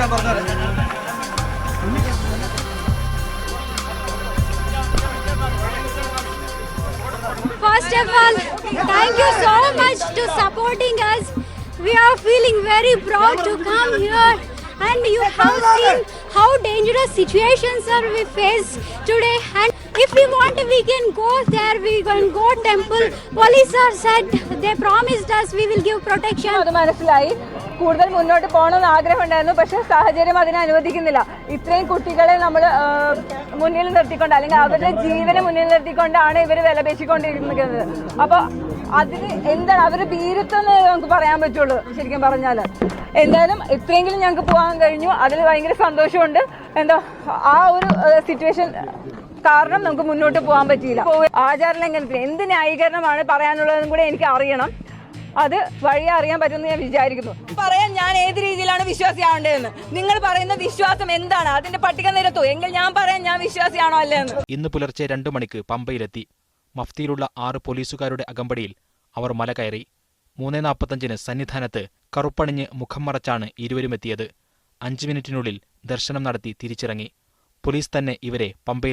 First of all, thank you so much to supporting us. We are feeling very proud to come here, and you have seen how dangerous situations are we face today. And if we want, we can go there. We can go temple. Police are said they promised us we will give protection. അത് മനസ്സിലായി. കൂടുതൽ മുന്നോട്ട് പോകണമെന്ന് ആഗ്രഹമുണ്ടായിരുന്നു, പക്ഷേ സാഹചര്യം അതിനെ അനുവദിക്കുന്നില്ല. ഇത്രയും കുട്ടികളെ നമ്മൾ മുന്നിൽ നിർത്തിക്കൊണ്ട് അല്ലെങ്കിൽ അവരുടെ ജീവനെ മുന്നിൽ നിർത്തിക്കൊണ്ടാണ് ഇവർ വിലപേശിക്കൊണ്ടിരിക്കുന്നത്. അപ്പോൾ അതിന് എന്താണ് അവരുടെ ഭീരുത്വം എന്ന് നമുക്ക് പറയാൻ പറ്റുള്ളൂ. ശരിക്കും പറഞ്ഞാൽ എന്തായാലും ഇത്രയെങ്കിലും ഞങ്ങൾക്ക് പോകാൻ കഴിഞ്ഞു, അതിൽ ഭയങ്കര സന്തോഷമുണ്ട്. എന്താ ആ ഒരു സിറ്റുവേഷൻ കാരണം നമുക്ക് മുന്നോട്ട് പോകാൻ പറ്റിയില്ല. ആചാരലംഘനത്തിന് എന്ത് ന്യായീകരണമാണ് പറയാനുള്ളതെന്നും കൂടെ എനിക്ക് അറിയണം. അത് വഴി അറിയാൻ പറ്റുമെന്ന് ഞാൻ വിചാരിക്കുന്നു. പറയാൻ ഞാൻ ഏത് രീതിയിലാണ് വിശ്വാസിയാവേണ്ടതെന്ന് നിങ്ങൾ പറയുന്ന വിശ്വാസം എന്താണ്, അതിന്റെ പട്ടിക നിരത്തോ എങ്കിൽ ഞാൻ പറയാൻ ഞാൻ വിശ്വാസിയാണോ അല്ലേന്ന്. ഇന്ന് പുലർച്ചെ 2 മണിക്ക് പമ്പയിലെത്തി. മഫ്തിയിലുള്ള 6 പോലീസുകാരുടെ അകമ്പടിയിൽ അവർ മല കയറി. 3:45 സന്നിധാനത്ത് കറുപ്പണിഞ്ഞ് മുഖം മറച്ചാണ് ഇരുവരുമെത്തിയത്. 5 മിനിറ്റിനുള്ളിൽ ദർശനം നടത്തി തിരിച്ചിറങ്ങി. പോലീസ് തന്നെ ഇവരെ പമ്പയിൽ